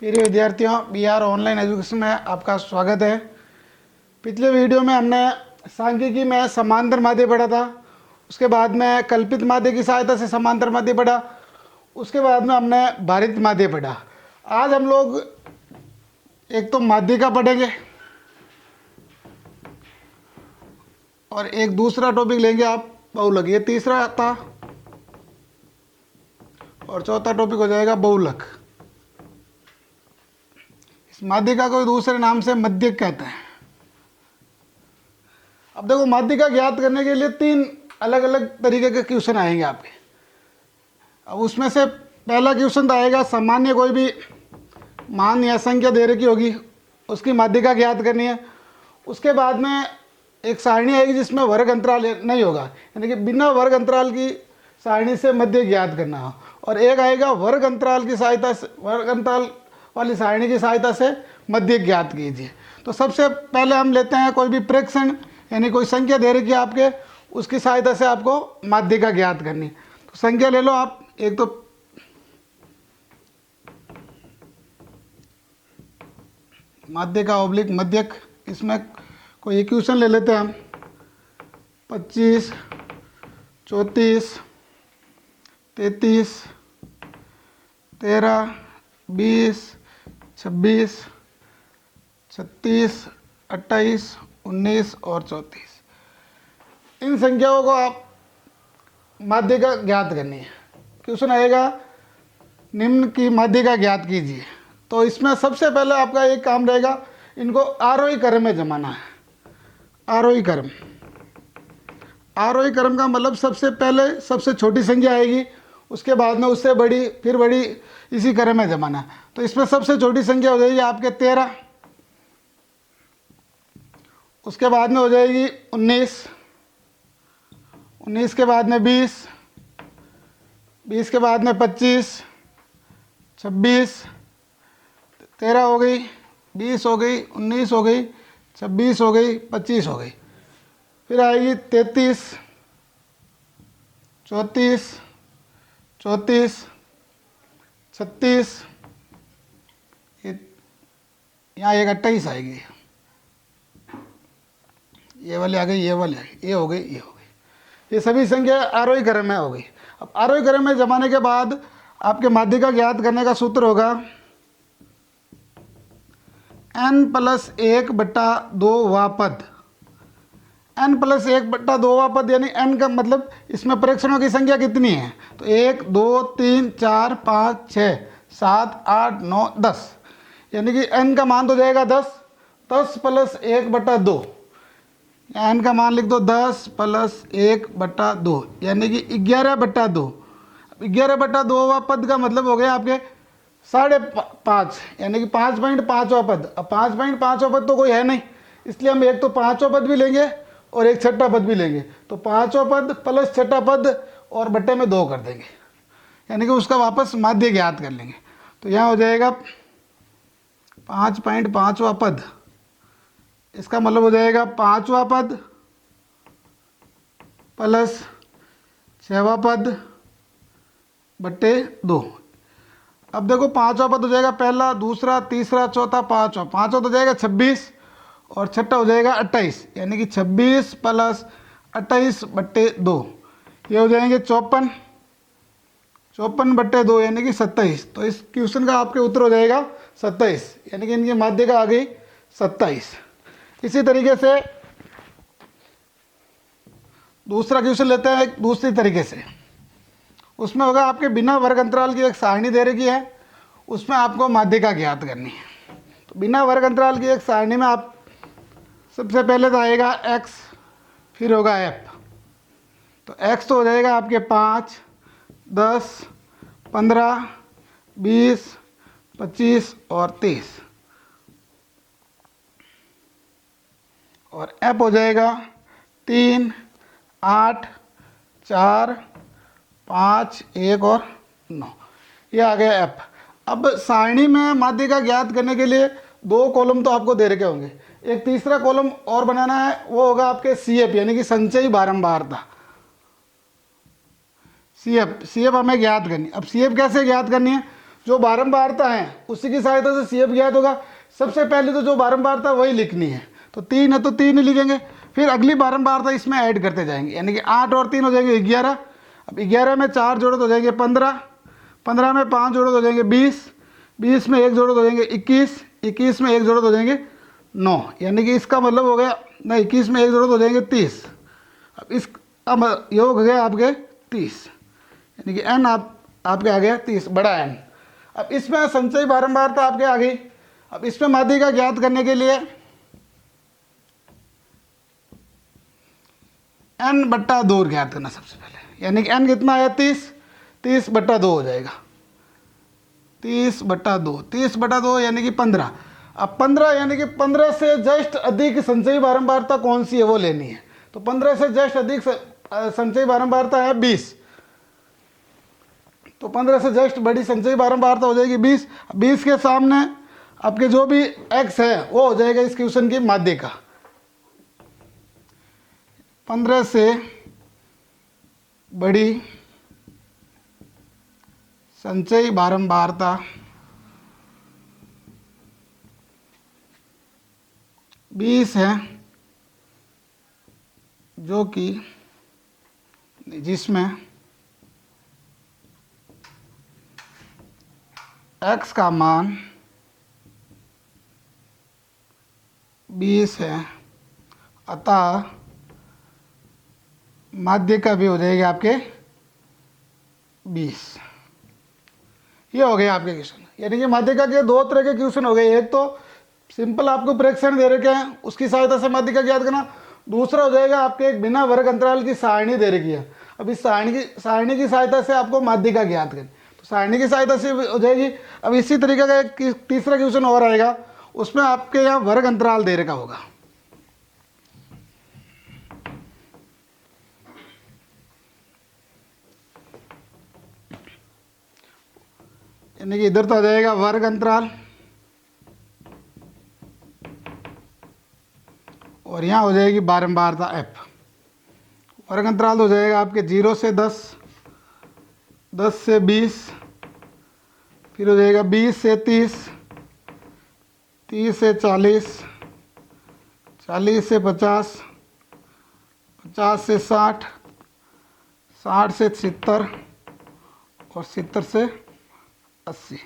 प्रिय विद्यार्थियों, BR online education में आपका स्वागत है। पिछले वीडियो में हमने सांख्यिकी में समांतर माध्य पढ़ा था। उसके बाद में कल्पित माध्य की सहायता से समांतर माध्य पढ़ा। उसके बाद में हमने भारित माध्य पढ़ा। आज हम लोग एक तो माध्यिका पढ़ेंगे और एक दूसरा टॉपिक लेंगे आप बहुलक। ये तीसरा था और चौथा टॉपिक हो जाएगा बहुलक। इस माध्यिका को दूसरे नाम से मध्यक कहते हैं। अब देखो, माध्यिका ज्ञात करने के लिए तीन अलग अलग तरीके के क्वेश्चन आएंगे आपके। अब उसमें से पहला क्वेश्चन तो आएगा, सामान्य कोई भी मान या संख्या दे रखी होगी, उसकी माध्यिका ज्ञात करनी है। उसके बाद में एक सारणी आएगी जिसमें वर्ग अंतराल नहीं होगा, यानी कि बिना वर्ग अंतराल की सारणी से मध्य ज्ञात करना हो। और एक आएगा वर्ग अंतराल की सहायता से, वर्ग अंतराल वाली सारणी की सहायता से मध्य ज्ञात कीजिए। तो सबसे पहले हम लेते हैं कोई भी प्रेक्षण, यानी कोई संख्या दे रखी है आपके, उसकी सहायता से आपको माध्यिका ज्ञात करनी। तो संख्या ले लो आप, एक तो माध्यिका ऑब्लिक मध्यक। इसमें कोई इक्वेशन ले लेते हैं हम, 25, 34, 33, 13, 20, 26, 36, 28, 19 और 34। इन संख्याओं को आप माध्यिका ज्ञात करनी है। क्वेश्चन आएगा, निम्न की माध्यिका ज्ञात कीजिए। तो इसमें सबसे पहले आपका एक काम रहेगा, इनको आरोही क्रम में जमाना है। आरोही क्रम, आरोही क्रम का मतलब सबसे पहले सबसे छोटी संख्या आएगी, उसके बाद में उससे बड़ी, फिर बड़ी, इसी क्रम में जमाना। तो इसमें सबसे छोटी संख्या हो जाएगी आपके 13, उसके बाद में हो जाएगी 19, 19 के बाद में 20, 20 के बाद में 25, 26, 13 हो गई, 20 हो गई, 19 हो गई, 26 हो गई, 25 हो गई। फिर आएगी 33, 34, 34, 36, यहाँ एक 28 आएगी, ये वाली आ गई, ये वाली आ गई, ये हो गई, ये हो गई। ये सभी संख्या आरोही क्रम में हो गई। अब आरोही क्रम में जमाने के बाद आपके माध्यिका ज्ञात करने का सूत्र होगा n+1/2वां पद। n+1/2वां पद यानी n का मतलब इसमें प्रेक्षणों की संख्या कितनी है, तो 1, 2, 3, 4, 5, 6, 7, 8, 9, 10, यानी कि n का मान तो जाएगा 10। 10 + 1/2, n का मान लिख दो 10 + 1/2, यानी कि 11/2। 11/2वां पद का मतलब हो गया आपके 5.5, यानी कि 5.5वां पद। अब 5.5वां पद तो कोई है नहीं, इसलिए हम एक तो 5वां पद भी लेंगे और एक छठा पद भी लेंगे। तो 5वां पद प्लस छठा पद और बट्टे में 2 कर देंगे, यानी कि उसका वापस माध्य ज्ञात कर लेंगे। तो यहाँ हो जाएगा 5.5वां पद, इसका मतलब हो जाएगा 5वां पद प्लस 6वां पद बट्टे 2। अब देखो 5वां पद हो जाएगा पहला, दूसरा, तीसरा, चौथा, 5वां। 5वां तो जाएगा 26 और छठा हो जाएगा 28, यानी कि 26 + 28/2, ये हो जाएंगे 54, 54/2 यानी कि 27। तो इस क्वेश्चन का आपके उत्तर हो जाएगा 27, यानी कि इनकी माध्यिका आ गई 27। इसी तरीके से दूसरा क्वेश्चन लेते हैं एक दूसरी तरीके से। उसमें होगा आपके बिना वर्ग अंतराल की एक सारणी दे रखी है, उसमें आपको माध्यिका ज्ञात करनी है। तो बिना वर्ग अंतराल की एक सारणी में आप सबसे पहले तो आएगा x, फिर होगा f। तो x तो हो जाएगा आपके 5, 10, 15, 20, 25 और 30, और f हो जाएगा 3, 8, 4, 5, 1 और 9। ये आ गया f। अब सारणी में माध्यिका ज्ञात करने के लिए 2 कॉलम तो आपको दे रखे होंगे, एक तीसरा कॉलम और बनाना है, वो होगा आपके CF, यानी कि संचयी बारंबारता। CF हमें ज्ञात करनी। अब CF कैसे ज्ञात करनी है, जो बारंबारता है उसी की सहायता से सी एफ ज्ञात होगा। सबसे पहले तो जो बारंबारता वही लिखनी है, तो 3 है तो 3 ही लिखेंगे, फिर अगली बारंबारता इसमें ऐड करते जाएंगे, यानी कि 8 और 3 हो जाएंगे 11। अब 11 में 4 जोड़ो तो हो जाएंगे 15, 15 में 5 जोड़ो तो हो जाएंगे 20, 20 में 1 जोड़ो तो हो जाएंगे 21, 21 में 1 जोड़ो तो हो जाएंगे 9, यानी कि इसका मतलब हो गया ना 21 में 1 जोड़ो तो हो जाएंगे 30। अब योग हो गया आपके 30, यानी कि n आपके आ गया 30 बड़ा n। अब इसमें संचयी बारंबारता आपके आ गई। अब इसमें माध्यिका ज्ञात करने के लिए n/2 ज्ञात करना सबसे पहले, यानी कि n कितना आया 30, 30/2 हो जाएगा, 30/2, 30/2 यानी कि 15। अब 15 यानी कि 15 से जस्ट अधिक संचयी बारंबारता कौन सी है वो लेनी है। तो 15 से जस्ट अधिक संचयी बारंबारता है 20, तो 15 से जस्ट बड़ी संचयी बारंबारता हो जाएगी 20। 20 के सामने आपके जो भी x है वो हो जाएगा इस क्वेश्चन की माध्यिका। 15 से बड़ी संचयी बारंबारता 20 है, जो कि जिसमें x का मान 20 है, अतः माध्यिका भी हो जाएगी आपके 20। ये हो गए आपके क्वेश्चन, यानी कि माध्यिका के दो तरह के क्वेश्चन हो गए। एक तो सिंपल आपको प्रेक्षण दे रखे हैं, उसकी सहायता से माध्यिका ज्ञात करना। दूसरा हो जाएगा आपके एक बिना वर्ग अंतराल की सारणी दे रखी है, अब इस सारणी की सहायता से आपको माध्यिका ज्ञात करनी, तो सारणी की सहायता से हो जाएगी। अब इसी तरीके का एक तीसरा क्वेश्चन और आएगा, उसमें आपके यहाँ वर्ग अंतराल दे रखा होगा। यानी कि इधर तो आ जाएगा वर्ग अंतराल, और यहाँ हो जाएगी बारंबारता f। वर्ग अंतराल हो जाएगा आपके 0 से 10, 10 से 20, फिर हो जाएगा 20 से 30, 30 से 40, 40 से 50, 50 से 60, 60 से 70 और 70 से 80।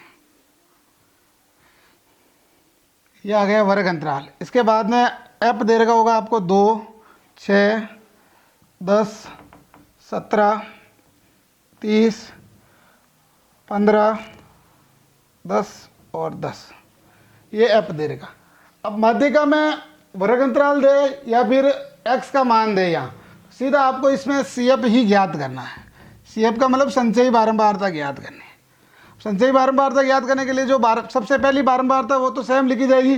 ये आ गया वर्ग अंतराल। इसके बाद में एफ दे रखा होगा आपको 2, 6, 10, 17, 30, 15, 10 और 10, ये एफ दे रखा। अब माध्यिका में वर्ग अंतराल दे या फिर एक्स का मान दे, यहाँ सीधा आपको इसमें सी एफ ही ज्ञात करना है। सी एफ का मतलब संचयी बारंबारता ज्ञात करनी है। संचयी बारंबारता ज्ञात करने के लिए जो सबसे पहली बारंबारता वो तो सेम लिखी जाएगी,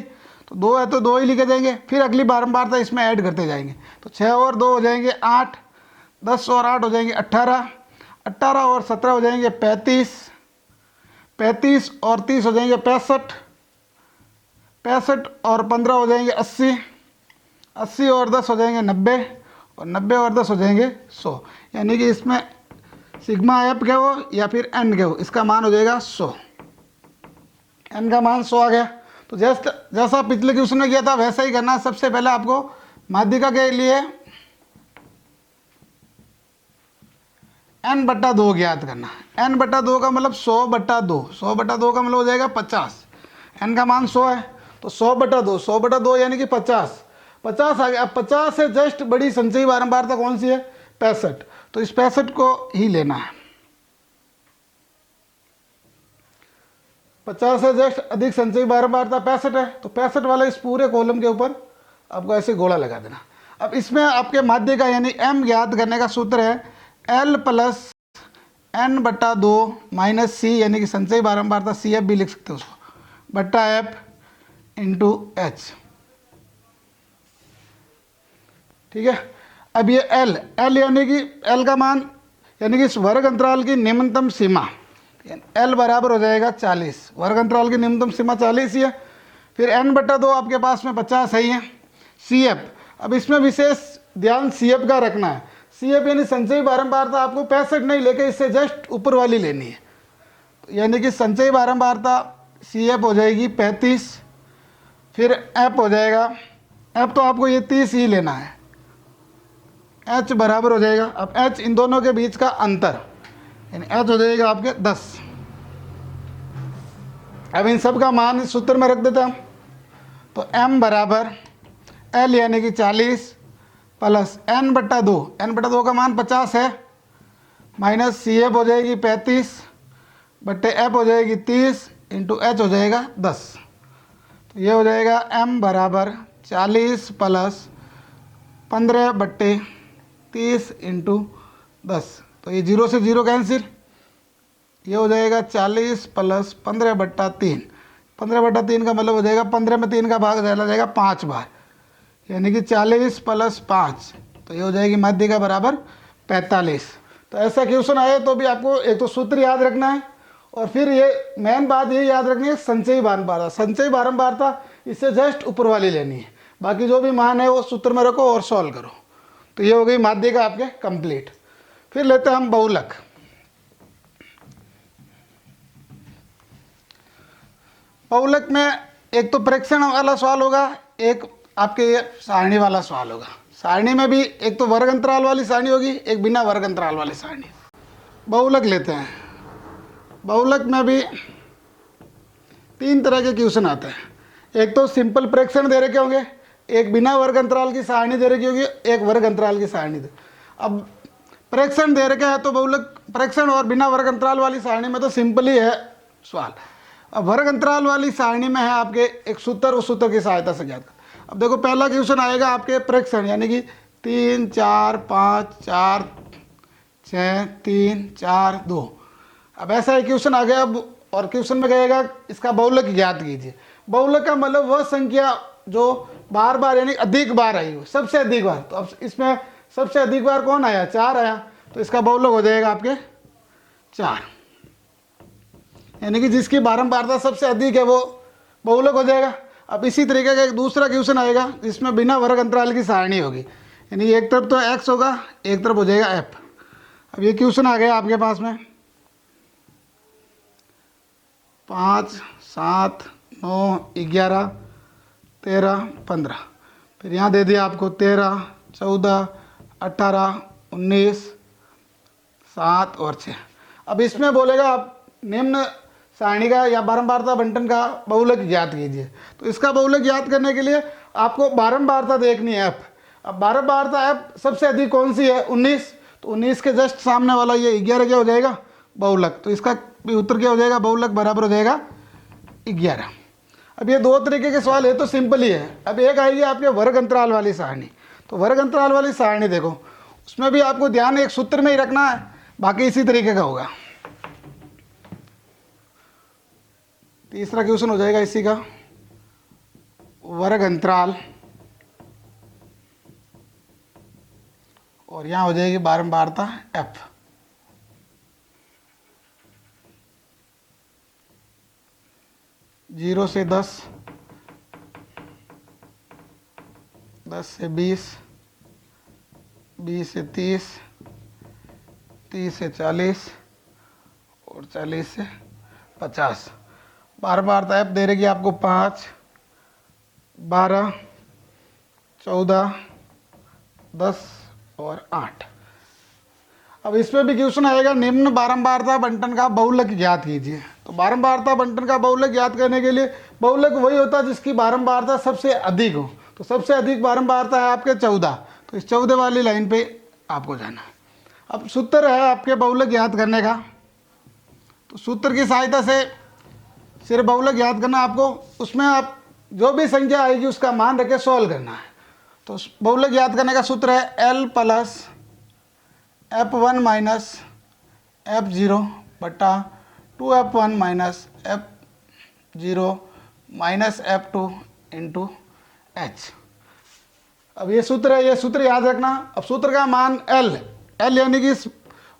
तो 2 है तो 2 ही लिखे जाएंगे, फिर अगली बारंबारता इसमें ऐड करते जाएंगे, तो 6 और 2 हो जाएंगे 8, 10 और 8 हो जाएंगे 18, 18 और 17 हो जाएंगे 35, 35 और 30 हो जाएंगे 65, 65 और 15 हो जाएंगे 80, 80 और 10 हो जाएंगे 90, और 90 और 10 हो जाएंगे 100। यानी कि इसमें सिग्मा एफ के हो या फिर एन के हो, इसका मान हो जाएगा 100। एन का मान 100 आ गया। तो जैसा पिछले क्वेश्चन में किया था वैसा ही करना है। सबसे पहले आपको माध्यिका के लिए n/2 ज्ञात करना है। n/2 का मतलब 100/2, 100/2 का मतलब हो जाएगा 50। n का मान 100 है तो 100/2, 100/2 यानी कि 50, 50 आ गया। अब 50 से जस्ट बड़ी संचयी बारंबारता कौन सी है? 65, तो इस 65 को ही लेना है। 50 से जस्ट अधिक संचयी बारंबारता 65 है, तो 65 वाला इस पूरे कॉलम के ऊपर आपको ऐसे गोला लगा देना। अब इसमें आपके माध्य का यानी m ज्ञात करने का सूत्र है L + n/2 - c, यानी कि संचयी बारंबारता CF भी लिख सकते हो उसको, बट्टा F × H। ठीक है। अब ये L यानी कि L का मान यानी कि इस वर्ग अंतराल की निम्नतम सीमा L बराबर हो जाएगा 40। वर्ग अंतराल की निम्नतम सीमा 40 ही है। फिर n/2 आपके पास में 50 है ही है। CF, अब इसमें विशेष ध्यान CF का रखना है। CF यानी संचयी बारंबारता आपको 65 नहीं लेके इससे जस्ट ऊपर वाली लेनी है। यानी कि संचयी बारंबारता सी एफ हो जाएगी 35, फिर एफ हो जाएगा, एफ तो आपको ये 30 ही लेना है, एच बराबर हो जाएगा, अब एच इन दोनों के बीच का अंतर, यानी एच हो जाएगा आपके 10। अब इन सब का मान इस सूत्र में रख देते हम, तो m बराबर l यानी कि 40 प्लस n/2, n/2 का मान 50 है, माइनस सी एफ हो जाएगी 35 बट्टे एफ हो जाएगी 30 इंटू एच हो जाएगा 10। तो ये हो जाएगा m बराबर 40 प्लस 15/30 इंटू 10। तो ये 0 से 0 कैंसिल, ये हो जाएगा 40 प्लस 15/3, 15/3 का मतलब हो जाएगा 15 में 3 का भाग डाला जाएगा 5 बार, यानी कि 40 प्लस 5, तो ये हो जाएगी माध्यिका बराबर 45। तो ऐसा क्वेश्चन आए तो भी आपको एक तो सूत्र याद रखना है, और फिर ये मेन बात ये याद रखनी है संचयी बारंबारता, संचयी बारंबारता इससे जस्ट ऊपर वाली लेनी है, बाकी जो भी मान है वो सूत्र में रखो और सॉल्व करो। तो ये हो गई माध्यिका आपके कंप्लीट। फिर लेते हैं हम बहुलक। बहुलक में एक तो प्रेक्षण वाला सवाल होगा, एक आपके ये सारणी वाला सवाल होगा। सारणी में भी एक तो वर्ग अंतराल वाली सारणी होगी, एक बिना वर्ग अंतराल वाली सारणी। बहुलक लेते हैं। बहुलक में भी 3 तरह के क्वेश्चन आते हैं। एक तो सिंपल प्रेक्षण दे रखे होंगे, एक बिना वर्ग अंतराल की सारणी दे रखी होगी, एक वर्ग अंतराल की सारणी दे। अब प्रेक्षण दे रखे है तो बहुलक प्रेक्षण और बिना वर्ग अंतराल वाली सारणी में तो सिंपल ही है सवाल। अब वर्ग अंतराल वाली सारणी में है आपके एक सूत्र, उस सूत्र की सहायता से ज्ञात कर। अब देखो पहला क्वेश्चन आएगा आपके प्रेक्षण, यानी कि 3 4 5 4 6 3 4 2। अब ऐसा एक क्वेश्चन आ गया, अब और क्वेश्चन में कहेगा इसका बहुलक ज्ञात कीजिए। बहुलक का मतलब वह संख्या जो बार बार यानी अधिक बार आई हो, सबसे अधिक बार। तो अब इसमें सबसे अधिक बार कौन आया? 4 आया, तो इसका बहुलक हो जाएगा आपके 4, यानी कि जिसकी बारंबारता सबसे अधिक है वो बहुलक हो जाएगा। अब इसी तरीके का एक दूसरा क्वेश्चन आएगा जिसमें बिना वर्ग अंतराल की सारणी होगी, यानी एक तरफ तो x होगा, एक तरफ हो जाएगा f। अब ये क्वेश्चन आ गया आपके पास में 5 7 9 11 13 15, फिर यहाँ दे दिया आपको 13 14 18 19 7 और 6। अब इसमें बोलेगा आप निम्न सारणी का या बारंबारता बंटन का बहुलक ज्ञात कीजिए। तो इसका बहुलक ज्ञात करने के लिए आपको बारंबारता देखनी है f। अब बारंबारता f सबसे अधिक कौन सी है? 19, तो 19 के जस्ट सामने वाला ये 11 क्या हो जाएगा? बहुलक। तो इसका भी उत्तर क्या हो जाएगा? बहुलक बराबर हो जाएगा 11। अब ये 2 तरीके के सवाल है तो सिंपल ही है। अब एक आएगी आपके वर्ग अंतराल वाली सारणी। तो वर्ग अंतराल वाली सारणी देखो, उसमें भी आपको ध्यान एक सूत्र में ही रखना है, बाकी इसी तरीके का होगा। तीसरा क्वेश्चन हो जाएगा इसी का, वर्ग अंतराल, और यहाँ हो जाएगी बारंबारता f। जीरो से 10, 10 से 20, 20 से 30, 30 से 40 और 40 से 50। बारंबारता f दे रही है आपको 5 12 14 10 और 8। अब इसमें भी क्वेश्चन आएगा निम्न बारंबारता बंटन का बहुलक ज्ञात कीजिए। तो बारंबारता बंटन का बहुलक ज्ञात करने के लिए बहुलक वही होता है जिसकी बारंबारता सबसे अधिक हो। तो सबसे अधिक बारंबारता है आपके 14, तो इस 14 वाली लाइन पे आपको जाना है। अब सूत्र है आपके बहुलक ज्ञात करने का, तो सूत्र की सहायता से सिर्फ बहुलक ज्ञात करना आपको, उसमें आप जो भी संख्या आएगी उसका मान रख के सॉल्व करना है। तो बहुलक ज्ञात करने का सूत्र है L plus f1 minus f0 बटा 2f1 minus f0 minus f2 into h। अब ये सूत्र है, ये सूत्र याद रखना। अब सूत्र का मान L यानी कि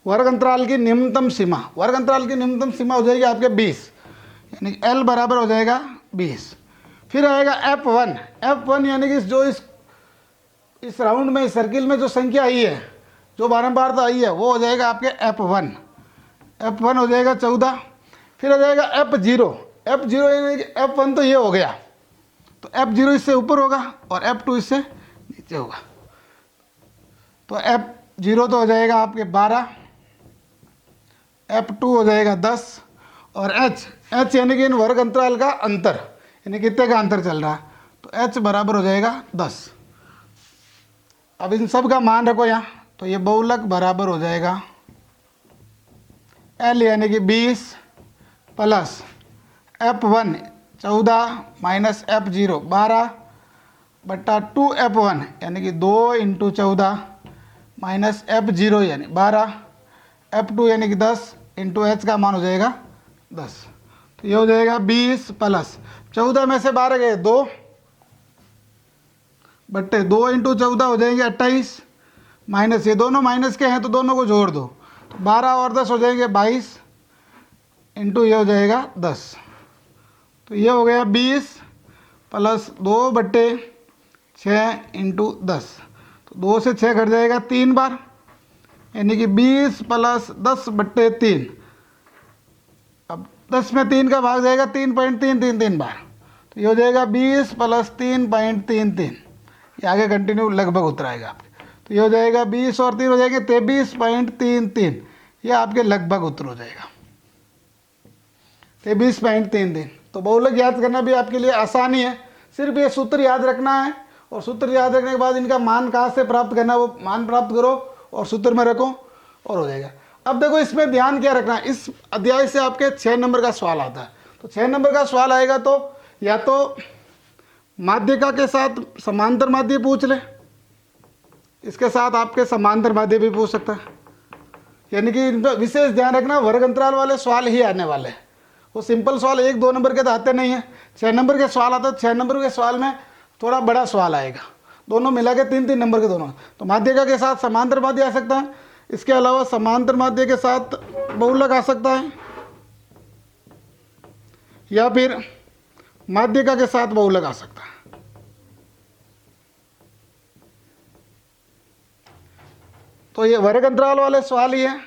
वर्ग अंतराल की निम्नतम सीमा, वर्ग अंतराल की निम्नतम सीमा हो जाएगी आपके 20, यानी कि L बराबर हो जाएगा 20। फिर आएगा f1 यानी कि जो इस राउंड में, इस सर्किल में जो संख्या आई है, जो बारंबारता आई है, वो हो जाएगा आपके f1 हो जाएगा 14। फिर आ जाएगा F0। F0 यानी कि F1 तो ये हो गया, तो F0 इससे ऊपर होगा और F2 इससे नीचे होगा। तो F0 तो हो जाएगा आपके 12, F2 हो जाएगा 10 और H यानी कि इन वर्ग अंतराल का अंतर, यानी कितने का अंतर चल रहा है, तो H बराबर हो जाएगा 10। अब इन सब का मान रखो यहाँ, तो ये बहुलक बराबर हो जाएगा L यानी कि 20 प्लस F1 14 माइनस F0 12 बट्टा 2F1 यानी कि 2 इंटू 14 माइनस F0 यानी 12, F2 यानी कि 10 इंटू H का मान हो जाएगा 10। तो ये हो जाएगा 20 प्लस 14 में से 12 गए 2 बट्टे 2 इंटू 14 हो जाएंगे 28 माइनस ये दोनों माइनस के हैं तो दोनों को जोड़ दो, तो 12 और 10 हो जाएंगे 22 इंटू ये हो जाएगा 10। तो ये हो गया 20 प्लस 2 बट्टे 6 इंटू 10, तो 2 से 6 घट जाएगा 3 बार, यानी कि 20 प्लस 10 बट्टे 3। अब 10 में 3 का भाग जाएगा 3.333 बार, तो ये हो जाएगा 20 प्लस 3.33। ये आगे कंटिन्यू लगभग उतराएगा आपके, तो ये हो जाएगा 20 और 3 हो जाएंगे 23.33। ये आपके लगभग उत्तर हो जाएगा 23.33। तो बहुलक याद करना भी आपके लिए आसानी है, सिर्फ ये सूत्र याद रखना है और सूत्र याद रखने के बाद इनका मान कहाँ से प्राप्त करना है वो मान प्राप्त करो और सूत्र में रखो और हो जाएगा। अब देखो इसमें ध्यान क्या रखना है, इस अध्याय से आपके 6 नंबर का सवाल आता है। तो 6 नंबर का सवाल आएगा तो या तो माध्यिका के साथ समांतर माध्य पूछ ले, इसके साथ आपके समांतर माध्य भी पूछ सकता है, यानी कि इन पर विशेष ध्यान रखना, वर्ग अंतराल वाले सवाल ही आने वाले हैं। वो सिंपल सवाल 1-2 नंबर के तो आते नहीं है, 6 नंबर के सवाल आते हैं। 6 नंबर के सवाल में थोड़ा बड़ा सवाल आएगा, दोनों मिला के 3-3 नंबर के दोनों। तो माध्यिका के साथ समांतर माध्य आ सकता है, इसके अलावा समांतर माध्य के साथ बहुलक आ सकता है, या फिर माध्यिका के साथ बहुलक आ सकता है। तो ये वर्ग अंतराल वाले सवाल ही है,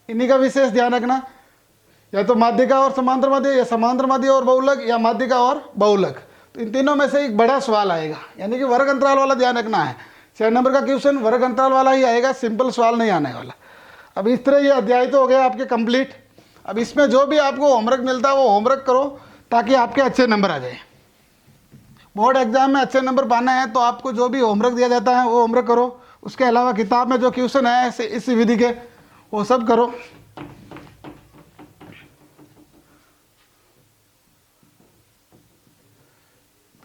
इन्हीं का विशेष ध्यान रखना, या तो माध्यिका और समांतर माध्य, या समांतर माध्य और बहुलक, या माध्यिका और बहुलक। तो इन तीनों में से एक बड़ा सवाल आएगा, यानी कि वर्ग अंतराल वाला ध्यान रखना है। 6 नंबर का क्वेश्चन वर्ग अंतराल वाला ही आएगा, सिंपल सवाल नहीं आने वाला। अब इस तरह ये अध्याय तो हो गया आपके कंप्लीट। अब इसमें जो भी आपको होमवर्क मिलता है वो होमवर्क करो, ताकि आपके अच्छे नंबर आ जाए। बोर्ड एग्जाम में अच्छे नंबर पाना है तो आपको जो भी होमवर्क दिया जाता है वो होमवर्क करो, उसके अलावा किताब में जो क्वेश्चन है इस विधि के वो सब करो।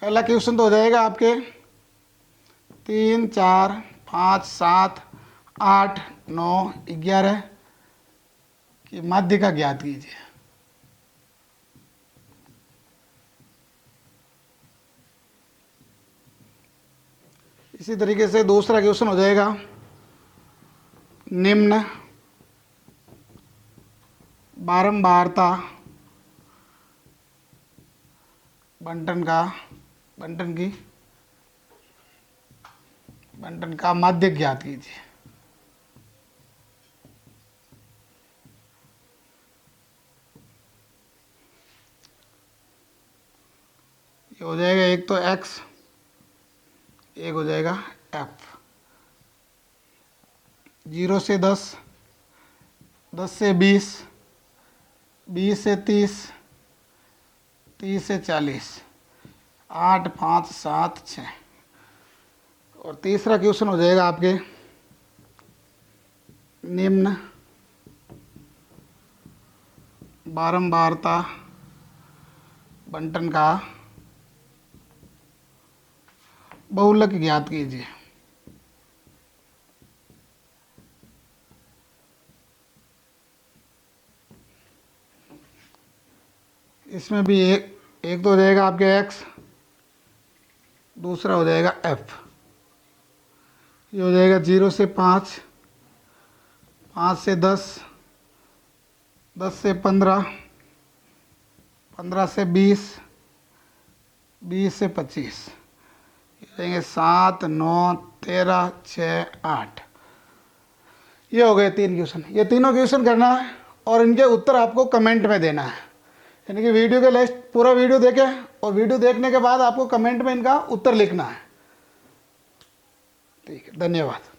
पहला क्वेश्चन तो हो जाएगा आपके 3, 4, 5, 7, 8, 9, 11 की माध्यिका ज्ञात कीजिए। इसी तरीके से दूसरा क्वेश्चन हो जाएगा निम्न बारंबारता बंटन का माध्यक ज्ञात कीजिए। ये हो जाएगा एक तो x, एक हो जाएगा f। 0 से 10, 10 से 20, 20 से 30, 30 से 40, 8, 5, 7, 6। और तीसरा क्वेश्चन हो जाएगा आपके निम्न बारंबारता बंटन का बहुलक ज्ञात कीजिए। इसमें भी एक तो हो जाएगा आपके x, दूसरा हो जाएगा f। ये हो जाएगा 0 से 5, 5 से 10, 10 से 15, 15 से 20, 20 से 25। ये रहेंगे 7, 9, 13, 6, 8। ये हो गए 3 क्वेश्चन। ये तीनों क्वेश्चन करना है और इनके उत्तर आपको कमेंट में देना है। यानी कि वीडियो के लास्ट पूरा वीडियो देखें और वीडियो देखने के बाद आपको कमेंट में इनका उत्तर लिखना है। ठीक है, धन्यवाद।